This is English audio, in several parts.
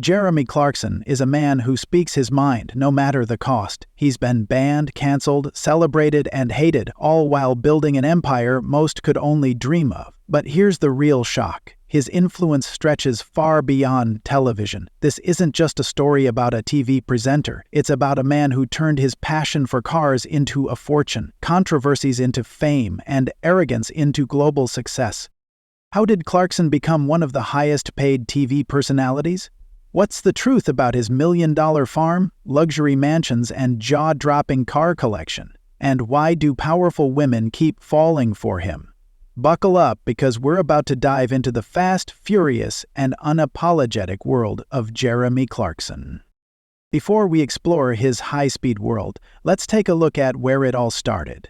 Jeremy Clarkson is a man who speaks his mind no matter the cost. He's been banned, cancelled, celebrated, and hated, all while building an empire most could only dream of. But here's the real shock. His influence stretches far beyond television. This isn't just a story about a TV presenter. It's about a man who turned his passion for cars into a fortune, controversies into fame, and arrogance into global success. How did Clarkson become one of the highest-paid TV personalities? What's the truth about his million-dollar farm, luxury mansions, and jaw-dropping car collection? And why do powerful women keep falling for him? Buckle up, because we're about to dive into the fast, furious, and unapologetic world of Jeremy Clarkson. Before we explore his high-speed world, let's take a look at where it all started.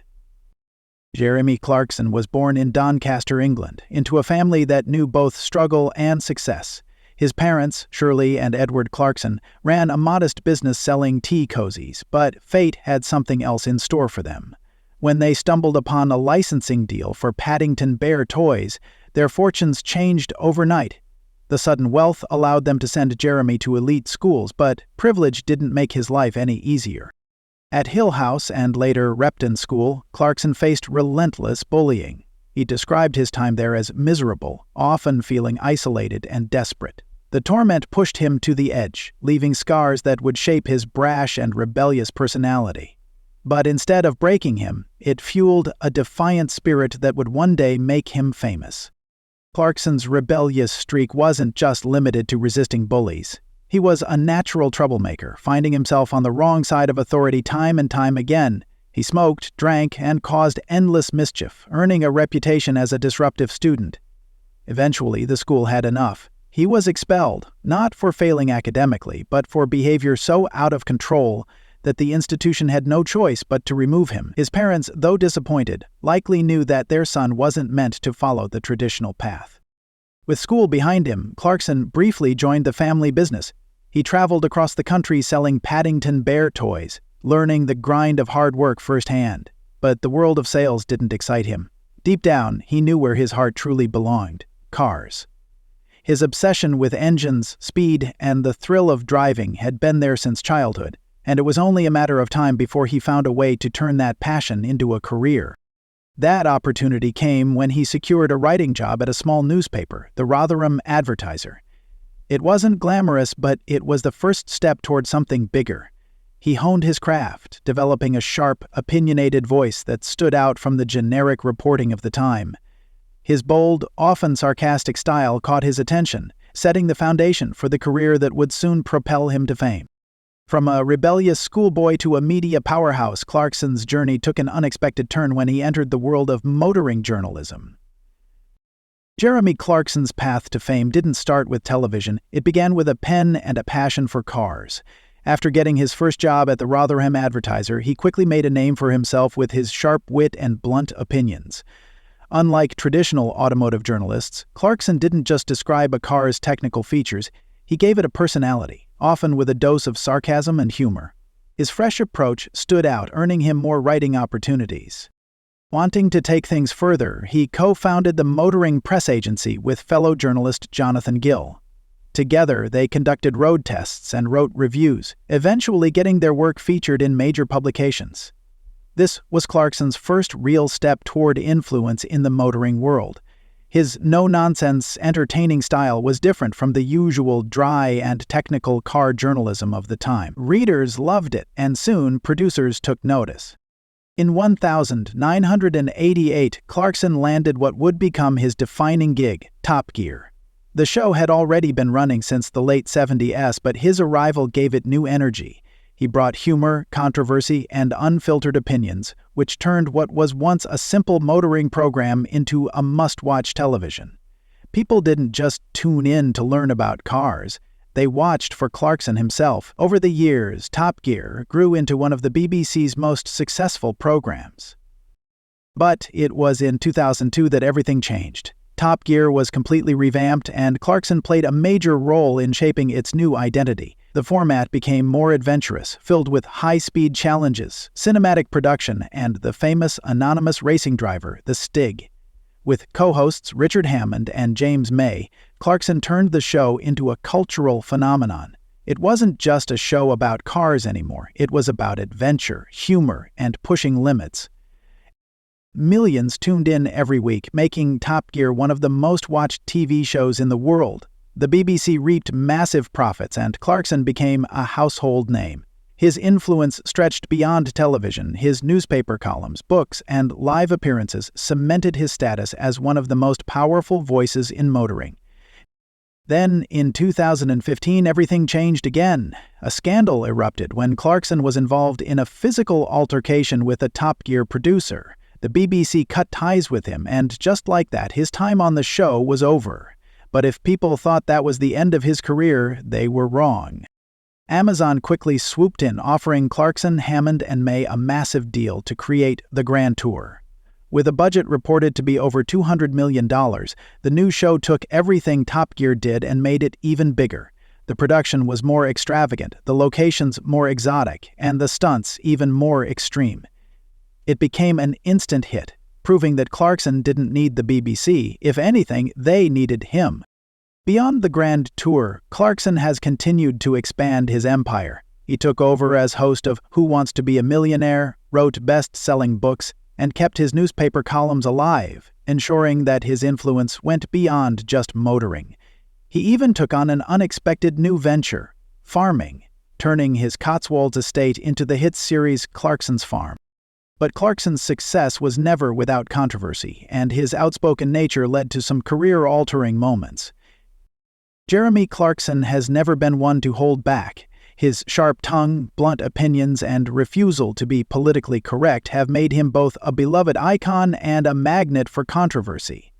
Jeremy Clarkson was born in Doncaster, England, into a family that knew both struggle and success. His parents, Shirley and Edward Clarkson, ran a modest business selling tea cozies, but fate had something else in store for them. When they stumbled upon a licensing deal for Paddington Bear toys, their fortunes changed overnight. The sudden wealth allowed them to send Jeremy to elite schools, but privilege didn't make his life any easier. At Hill House and later Repton School, Clarkson faced relentless bullying. He described his time there as miserable, often feeling isolated and desperate. The torment pushed him to the edge, leaving scars that would shape his brash and rebellious personality. But instead of breaking him, it fueled a defiant spirit that would one day make him famous. Clarkson's rebellious streak wasn't just limited to resisting bullies. He was a natural troublemaker, finding himself on the wrong side of authority time and time again. He smoked, drank, and caused endless mischief, earning a reputation as a disruptive student. Eventually, the school had enough. He was expelled, not for failing academically, but for behavior so out of control that the institution had no choice but to remove him. His parents, though disappointed, likely knew that their son wasn't meant to follow the traditional path. With school behind him, Clarkson briefly joined the family business. He traveled across the country selling Paddington Bear toys, learning the grind of hard work firsthand. But the world of sales didn't excite him. Deep down, he knew where his heart truly belonged: cars. His obsession with engines, speed, and the thrill of driving had been there since childhood, and it was only a matter of time before he found a way to turn that passion into a career. That opportunity came when he secured a writing job at a small newspaper, the Rotherham Advertiser. It wasn't glamorous, but it was the first step toward something bigger. He honed his craft, developing a sharp, opinionated voice that stood out from the generic reporting of the time. His bold, often sarcastic style caught his attention, setting the foundation for the career that would soon propel him to fame. From a rebellious schoolboy to a media powerhouse, Clarkson's journey took an unexpected turn when he entered the world of motoring journalism. Jeremy Clarkson's path to fame didn't start with television. It began with a pen and a passion for cars. After getting his first job at the Rotherham Advertiser, he quickly made a name for himself with his sharp wit and blunt opinions. Unlike traditional automotive journalists, Clarkson didn't just describe a car's technical features, he gave it a personality, often with a dose of sarcasm and humor. His fresh approach stood out, earning him more writing opportunities. Wanting to take things further, he co-founded the motoring press agency with fellow journalist Jonathan Gill. Together, they conducted road tests and wrote reviews, eventually getting their work featured in major publications. This was Clarkson's first real step toward influence in the motoring world. His no-nonsense, entertaining style was different from the usual dry and technical car journalism of the time. Readers loved it, and soon producers took notice. In 1988, Clarkson landed what would become his defining gig, Top Gear. The show had already been running since the late 70s, but his arrival gave it new energy. He brought humor, controversy, and unfiltered opinions, which turned what was once a simple motoring program into a must-watch television. People didn't just tune in to learn about cars. They watched for Clarkson himself. Over the years, Top Gear grew into one of the BBC's most successful programs. But it was in 2002 that everything changed. Top Gear was completely revamped, and Clarkson played a major role in shaping its new identity. The format became more adventurous, filled with high-speed challenges, cinematic production, and the famous anonymous racing driver, the Stig. With co-hosts Richard Hammond and James May, Clarkson turned the show into a cultural phenomenon. It wasn't just a show about cars anymore. It was about adventure, humor, and pushing limits. Millions tuned in every week, making Top Gear one of the most-watched TV shows in the world. The BBC reaped massive profits, and Clarkson became a household name. His influence stretched beyond television. His newspaper columns, books, and live appearances cemented his status as one of the most powerful voices in motoring. Then, in 2015, everything changed again. A scandal erupted when Clarkson was involved in a physical altercation with a Top Gear producer. The BBC cut ties with him, and just like that, his time on the show was over. But if people thought that was the end of his career, they were wrong. Amazon quickly swooped in, offering Clarkson, Hammond, and May a massive deal to create the Grand Tour. With a budget reported to be over $200 million, the new show took everything Top Gear did and made it even bigger. The production was more extravagant, the locations more exotic, and the stunts even more extreme. It became an instant hit, proving that Clarkson didn't need the BBC. If anything, they needed him. Beyond the Grand Tour, Clarkson has continued to expand his empire. He took over as host of Who Wants to Be a Millionaire, wrote best-selling books, and kept his newspaper columns alive, ensuring that his influence went beyond just motoring. He even took on an unexpected new venture, farming, turning his Cotswolds estate into the hit series Clarkson's Farm. But Clarkson's success was never without controversy, and his outspoken nature led to some career-altering moments. Jeremy Clarkson has never been one to hold back. His sharp tongue, blunt opinions, and refusal to be politically correct have made him both a beloved icon and a magnet for controversy.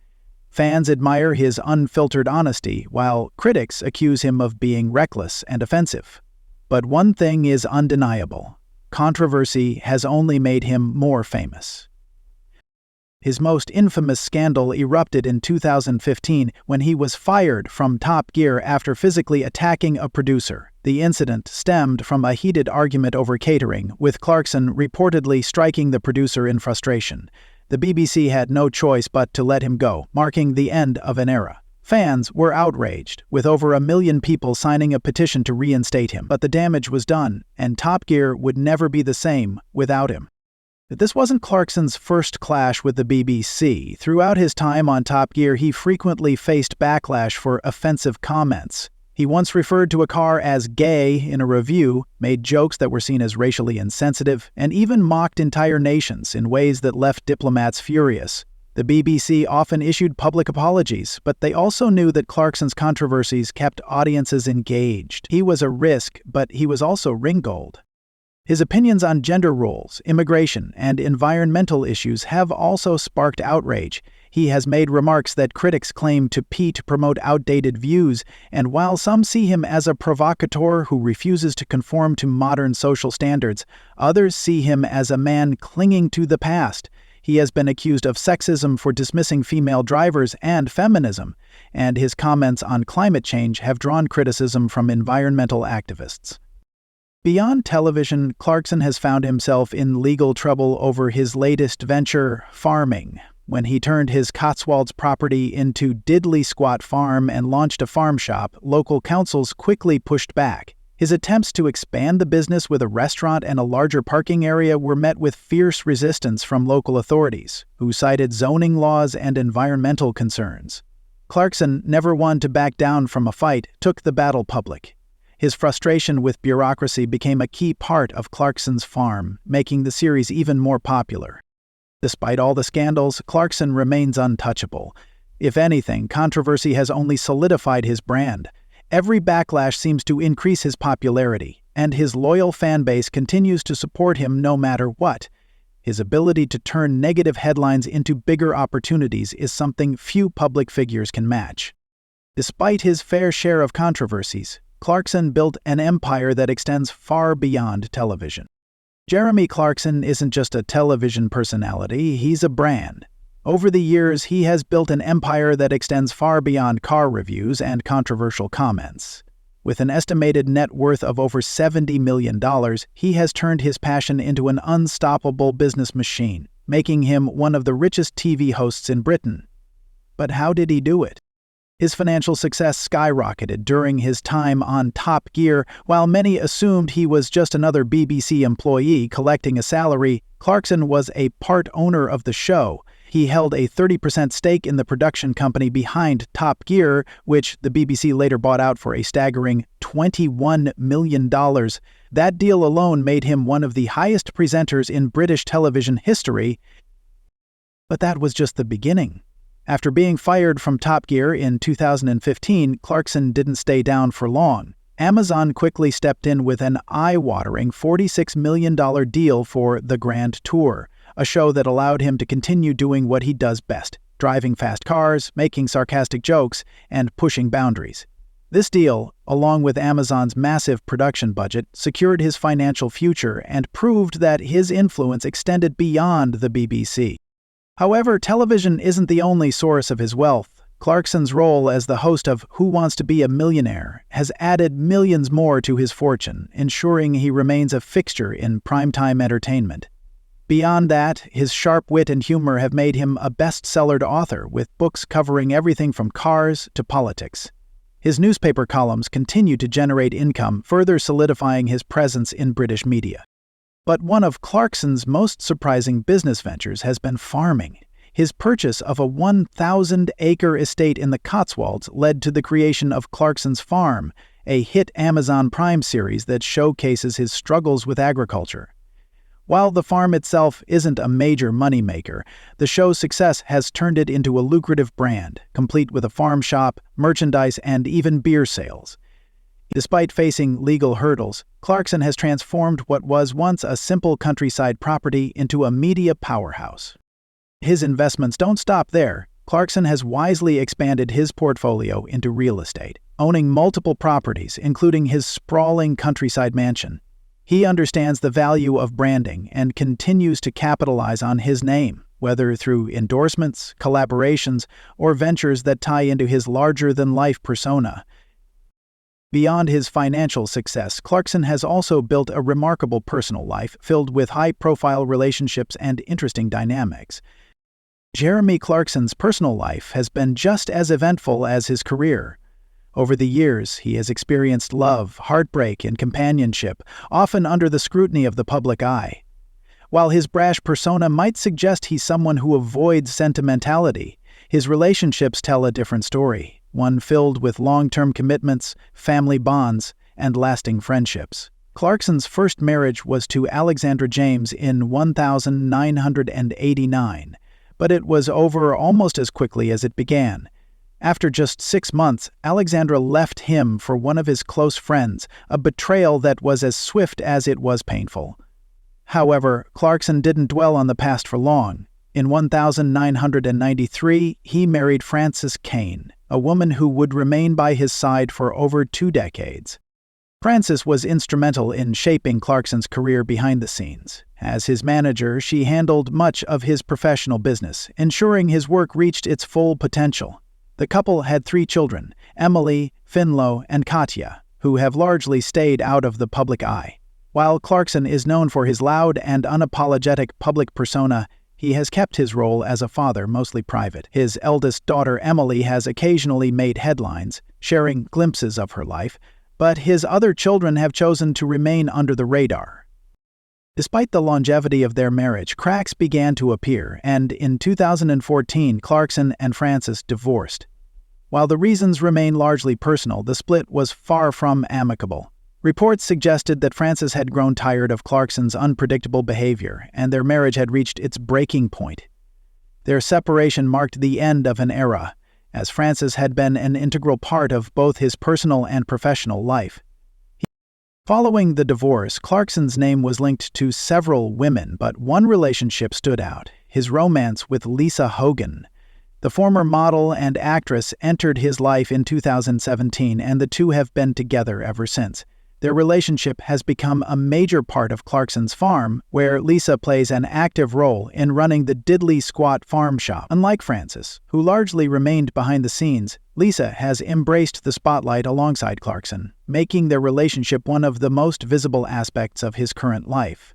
Fans admire his unfiltered honesty, while critics accuse him of being reckless and offensive. But one thing is undeniable: controversy has only made him more famous. His most infamous scandal erupted in 2015 when he was fired from Top Gear after physically attacking a producer. The incident stemmed from a heated argument over catering, with Clarkson reportedly striking the producer in frustration. The BBC had no choice but to let him go, marking the end of an era. Fans were outraged, with over 1 million people signing a petition to reinstate him. But the damage was done, and Top Gear would never be the same without him. This wasn't Clarkson's first clash with the BBC. Throughout his time on Top Gear, he frequently faced backlash for offensive comments. He once referred to a car as gay in a review, made jokes that were seen as racially insensitive, and even mocked entire nations in ways that left diplomats furious. The BBC often issued public apologies, but they also knew that Clarkson's controversies kept audiences engaged. He was a risk, but he was also ring gold. His opinions on gender roles, immigration, and environmental issues have also sparked outrage. He has made remarks that critics claim to promote outdated views, and while some see him as a provocateur who refuses to conform to modern social standards, others see him as a man clinging to the past. He has been accused of sexism for dismissing female drivers and feminism, and his comments on climate change have drawn criticism from environmental activists. Beyond television, Clarkson has found himself in legal trouble over his latest venture, farming. When he turned his Cotswolds property into Diddley Squat Farm and launched a farm shop, local councils quickly pushed back. His attempts to expand the business with a restaurant and a larger parking area were met with fierce resistance from local authorities, who cited zoning laws and environmental concerns. Clarkson, never one to back down from a fight, took the battle public. His frustration with bureaucracy became a key part of Clarkson's Farm, making the series even more popular. Despite all the scandals, Clarkson remains untouchable. If anything, controversy has only solidified his brand. Every backlash seems to increase his popularity, and his loyal fan base continues to support him no matter what. His ability to turn negative headlines into bigger opportunities is something few public figures can match. Despite his fair share of controversies, Clarkson built an empire that extends far beyond television. Jeremy Clarkson isn't just a television personality, he's a brand. Over the years, he has built an empire that extends far beyond car reviews and controversial comments. With an estimated net worth of over $70 million, he has turned his passion into an unstoppable business machine, making him one of the richest TV hosts in Britain. But how did he do it? His financial success skyrocketed during his time on Top Gear. While many assumed he was just another BBC employee collecting a salary, Clarkson was a part owner of the show. He held a 30% stake in the production company behind Top Gear, which the BBC later bought out for a staggering $21 million. That deal alone made him one of the highest presenters in British television history. But that was just the beginning. After being fired from Top Gear in 2015, Clarkson didn't stay down for long. Amazon quickly stepped in with an eye-watering $46 million deal for The Grand Tour, a show that allowed him to continue doing what he does best, driving fast cars, making sarcastic jokes, and pushing boundaries. This deal, along with Amazon's massive production budget, secured his financial future and proved that his influence extended beyond the BBC. However, television isn't the only source of his wealth. Clarkson's role as the host of Who Wants to Be a Millionaire has added millions more to his fortune, ensuring he remains a fixture in primetime entertainment. Beyond that, his sharp wit and humor have made him a best-sellered author, with books covering everything from cars to politics. His newspaper columns continue to generate income, further solidifying his presence in British media. But one of Clarkson's most surprising business ventures has been farming. His purchase of a 1,000-acre estate in the Cotswolds led to the creation of Clarkson's Farm, a hit Amazon Prime series that showcases his struggles with agriculture. While the farm itself isn't a major moneymaker, the show's success has turned it into a lucrative brand, complete with a farm shop, merchandise, and even beer sales. Despite facing legal hurdles, Clarkson has transformed what was once a simple countryside property into a media powerhouse. His investments don't stop there. Clarkson has wisely expanded his portfolio into real estate, owning multiple properties, including his sprawling countryside mansion. He understands the value of branding and continues to capitalize on his name, whether through endorsements, collaborations, or ventures that tie into his larger-than-life persona. Beyond his financial success, Clarkson has also built a remarkable personal life filled with high-profile relationships and interesting dynamics. Jeremy Clarkson's personal life has been just as eventful as his career. Over the years, he has experienced love, heartbreak, and companionship, often under the scrutiny of the public eye. While his brash persona might suggest he's someone who avoids sentimentality, his relationships tell a different story, one filled with long-term commitments, family bonds, and lasting friendships. Clarkson's first marriage was to Alexandra James in 1989, but it was over almost as quickly as it began. After just 6 months, Alexandra left him for one of his close friends, a betrayal that was as swift as it was painful. However, Clarkson didn't dwell on the past for long. In 1993, he married Frances Kane, a woman who would remain by his side for over 2 decades. Frances was instrumental in shaping Clarkson's career behind the scenes. As his manager, she handled much of his professional business, ensuring his work reached its full potential. The couple had 3 children, Emily, Finlo, and Katya, who have largely stayed out of the public eye. While Clarkson is known for his loud and unapologetic public persona, he has kept his role as a father mostly private. His eldest daughter, Emily, has occasionally made headlines, sharing glimpses of her life, but his other children have chosen to remain under the radar. Despite the longevity of their marriage, cracks began to appear, and in 2014, Clarkson and Frances divorced. While the reasons remain largely personal, the split was far from amicable. Reports suggested that Frances had grown tired of Clarkson's unpredictable behavior, and their marriage had reached its breaking point. Their separation marked the end of an era, as Frances had been an integral part of both his personal and professional life. Following the divorce, Clarkson's name was linked to several women, but one relationship stood out: his romance with Lisa Hogan. The former model and actress entered his life in 2017, and the two have been together ever since. Their relationship has become a major part of Clarkson's Farm, where Lisa plays an active role in running the diddly squat farm shop. Unlike Frances, who largely remained behind the scenes, Lisa has embraced the spotlight alongside Clarkson, making their relationship one of the most visible aspects of his current life.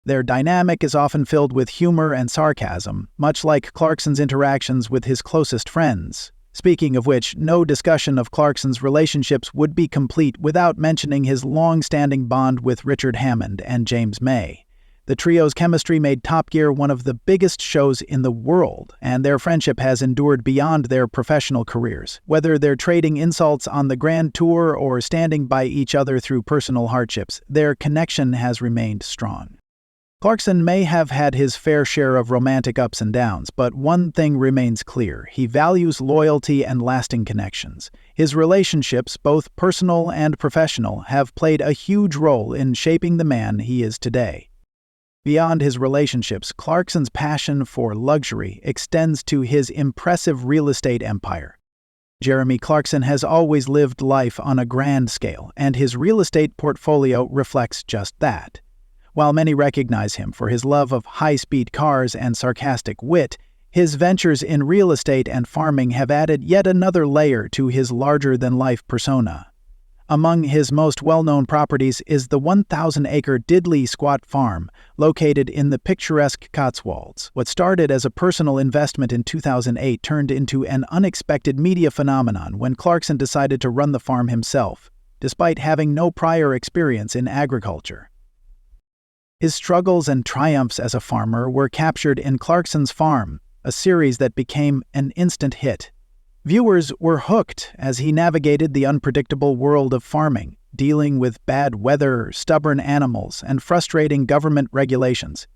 Their dynamic is often filled with humor and sarcasm, much like Clarkson's interactions with his closest friends. Speaking of which, no discussion of Clarkson's relationships would be complete without mentioning his long-standing bond with Richard Hammond and James May. The trio's chemistry made Top Gear one of the biggest shows in the world, and their friendship has endured beyond their professional careers. Whether they're trading insults on the grand tour or standing by each other through personal hardships, their connection has remained strong. Clarkson may have had his fair share of romantic ups and downs, but one thing remains clear: he values loyalty and lasting connections. His relationships, both personal and professional, have played a huge role in shaping the man he is today. Beyond his relationships, Clarkson's passion for luxury extends to his impressive real estate empire. Jeremy Clarkson has always lived life on a grand scale, and his real estate portfolio reflects just that. While many recognize him for his love of high-speed cars and sarcastic wit, his ventures in real estate and farming have added yet another layer to his larger-than-life persona. Among his most well-known properties is the 1,000-acre Diddley Squat Farm, located in the picturesque Cotswolds. What started as a personal investment in 2008 turned into an unexpected media phenomenon when Clarkson decided to run the farm himself, despite having no prior experience in agriculture. His struggles and triumphs as a farmer were captured in Clarkson's Farm, a series that became an instant hit. Viewers were hooked as he navigated the unpredictable world of farming, dealing with bad weather, stubborn animals, and frustrating government regulations.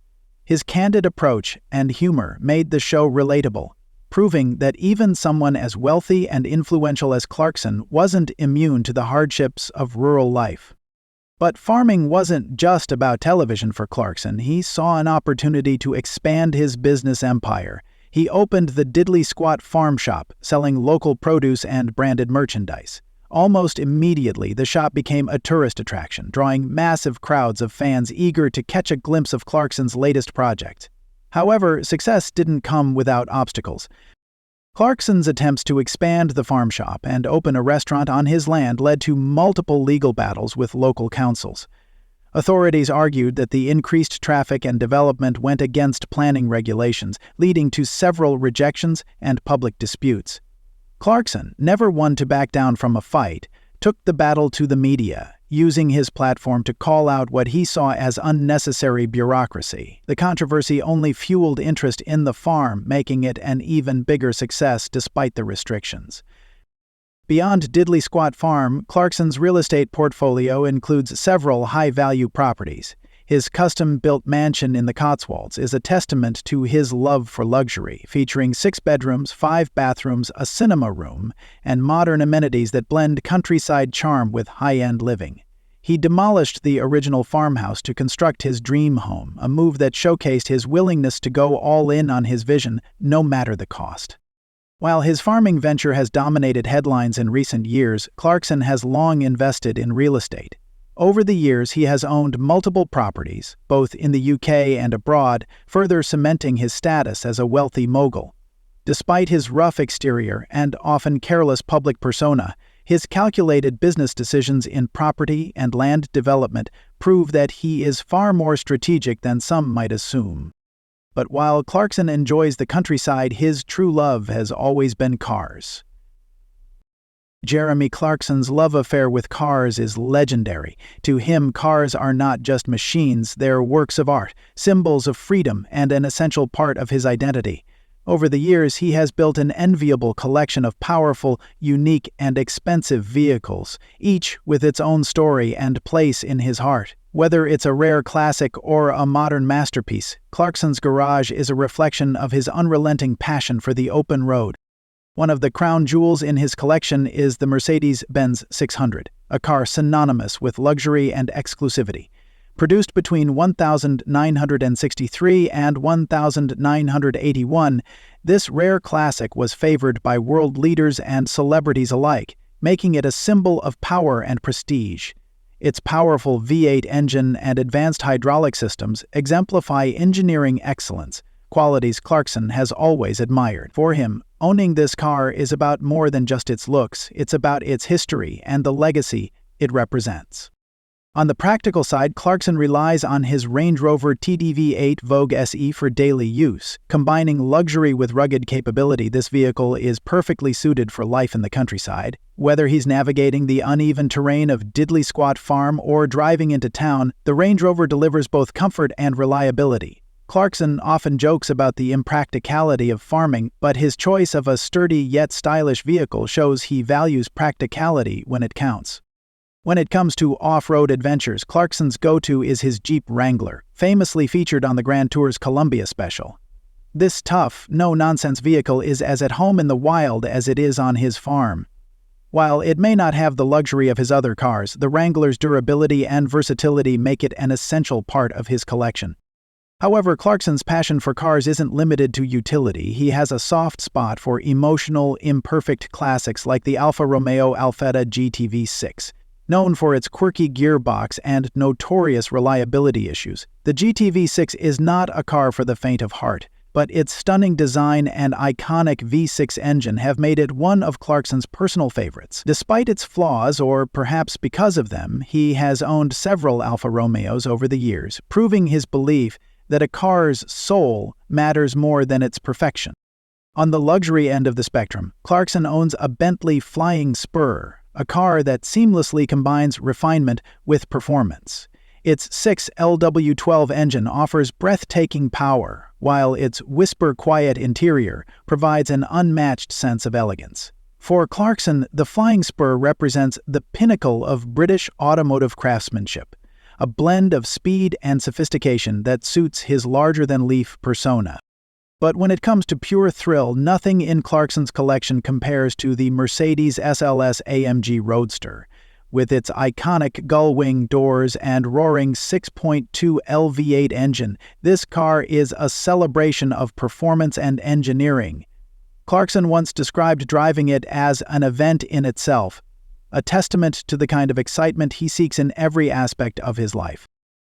His candid approach and humor made the show relatable, proving that even someone as wealthy and influential as Clarkson wasn't immune to the hardships of rural life. But farming wasn't just about television for Clarkson. He saw an opportunity to expand his business empire. He opened the Diddley Squat Farm Shop, selling local produce and branded merchandise. Almost immediately, the shop became a tourist attraction, drawing massive crowds of fans eager to catch a glimpse of Clarkson's latest project. However, success didn't come without obstacles. Clarkson's attempts to expand the farm shop and open a restaurant on his land led to multiple legal battles with local councils. Authorities argued that the increased traffic and development went against planning regulations, leading to several rejections and public disputes. Clarkson, never one to back down from a fight, took the battle to the media, using his platform to call out what he saw as unnecessary bureaucracy. The controversy only fueled interest in the farm, making it an even bigger success despite the restrictions. Beyond Diddley Squat Farm, Clarkson's real estate portfolio includes several high-value properties. His custom-built mansion in the Cotswolds is a testament to his love for luxury, featuring 6 bedrooms, 5 bathrooms, a cinema room, and modern amenities that blend countryside charm with high-end living. He demolished the original farmhouse to construct his dream home, a move that showcased his willingness to go all in on his vision, no matter the cost. While his farming venture has dominated headlines in recent years, Clarkson has long invested in real estate. Over the years, he has owned multiple properties, both in the UK and abroad, further cementing his status as a wealthy mogul. Despite his rough exterior and often careless public persona, his calculated business decisions in property and land development prove that he is far more strategic than some might assume. But while Clarkson enjoys the countryside, his true love has always been cars. Jeremy Clarkson's love affair with cars is legendary. To him, cars are not just machines, they're works of art, symbols of freedom, and an essential part of his identity. Over the years, he has built an enviable collection of powerful, unique, and expensive vehicles, each with its own story and place in his heart. Whether it's a rare classic or a modern masterpiece, Clarkson's garage is a reflection of his unrelenting passion for the open road. One of the crown jewels in his collection is the Mercedes-Benz 600, a car synonymous with luxury and exclusivity. Produced between 1963 and 1981, this rare classic was favored by world leaders and celebrities alike, making it a symbol of power and prestige. Its powerful V8 engine and advanced hydraulic systems exemplify engineering excellence, qualities Clarkson has always admired. For him, owning this car is about more than just its looks, it's about its history and the legacy it represents. On the practical side, Clarkson relies on his Range Rover TDV8 Vogue SE for daily use. Combining luxury with rugged capability, this vehicle is perfectly suited for life in the countryside. Whether he's navigating the uneven terrain of Diddley Squat Farm or driving into town, the Range Rover delivers both comfort and reliability. Clarkson often jokes about the impracticality of farming, but his choice of a sturdy yet stylish vehicle shows he values practicality when it counts. When it comes to off-road adventures, Clarkson's go-to is his Jeep Wrangler, famously featured on the Grand Tour's Columbia special. This tough, no-nonsense vehicle is as at home in the wild as it is on his farm. While it may not have the luxury of his other cars, the Wrangler's durability and versatility make it an essential part of his collection. However, Clarkson's passion for cars isn't limited to utility. He has a soft spot for emotional, imperfect classics like the Alfa Romeo Alfetta GTV6. Known for its quirky gearbox and notorious reliability issues, the GTV6 is not a car for the faint of heart, but its stunning design and iconic V6 engine have made it one of Clarkson's personal favorites. Despite its flaws, or perhaps because of them, he has owned several Alfa Romeos over the years, proving his belief that a car's soul matters more than its perfection. On the luxury end of the spectrum, Clarkson owns a Bentley Flying Spur, a car that seamlessly combines refinement with performance. Its 6LW12 engine offers breathtaking power, while its whisper-quiet interior provides an unmatched sense of elegance. For Clarkson, the Flying Spur represents the pinnacle of British automotive craftsmanship, a blend of speed and sophistication that suits his larger-than-life persona. But when it comes to pure thrill, nothing in Clarkson's collection compares to the Mercedes SLS AMG Roadster. With its iconic gull-wing doors and roaring 6.2 L V8 engine, this car is a celebration of performance and engineering. Clarkson once described driving it as an event in itself, a testament to the kind of excitement he seeks in every aspect of his life.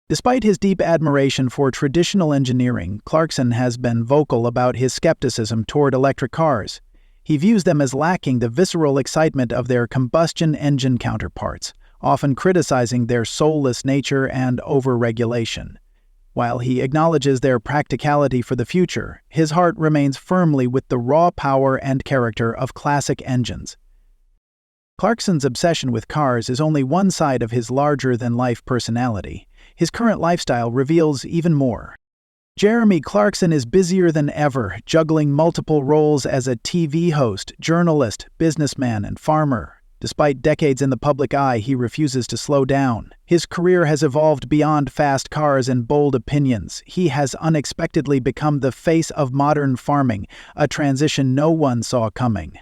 Despite his deep admiration for traditional engineering, Clarkson has been vocal about his skepticism toward electric cars. He views them as lacking the visceral excitement of their combustion engine counterparts, often criticizing their soulless nature and over-regulation. While he acknowledges their practicality for the future, his heart remains firmly with the raw power and character of classic engines. Clarkson's obsession with cars is only one side of his larger-than-life personality. His current lifestyle reveals even more. Jeremy Clarkson is busier than ever, juggling multiple roles as a TV host, journalist, businessman, and farmer. Despite decades in the public eye, he refuses to slow down. His career has evolved beyond fast cars and bold opinions. He has unexpectedly become the face of modern farming, a transition no one saw coming.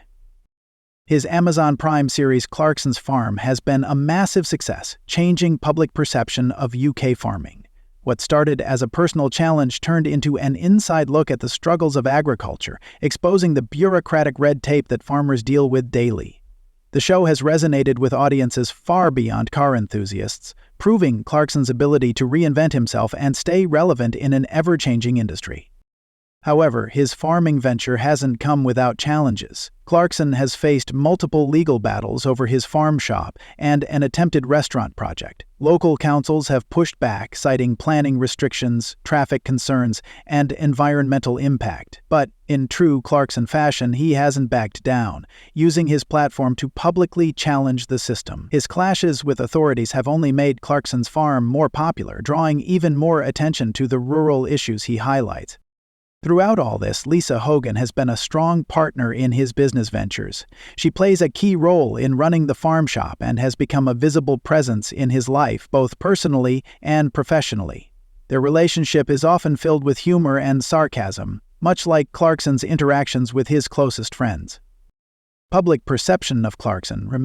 His Amazon Prime series Clarkson's Farm has been a massive success, changing public perception of UK farming. What started as a personal challenge turned into an inside look at the struggles of agriculture, exposing the bureaucratic red tape that farmers deal with daily. The show has resonated with audiences far beyond car enthusiasts, proving Clarkson's ability to reinvent himself and stay relevant in an ever-changing industry. However, his farming venture hasn't come without challenges. Clarkson has faced multiple legal battles over his farm shop and an attempted restaurant project. Local councils have pushed back, citing planning restrictions, traffic concerns, and environmental impact. But, in true Clarkson fashion, he hasn't backed down, using his platform to publicly challenge the system. His clashes with authorities have only made Clarkson's farm more popular, drawing even more attention to the rural issues he highlights. Throughout all this, Lisa Hogan has been a strong partner in his business ventures. She plays a key role in running the farm shop and has become a visible presence in his life, both personally and professionally. Their relationship is often filled with humor and sarcasm, much like Clarkson's interactions with his closest friends. Public perception of Clarkson remains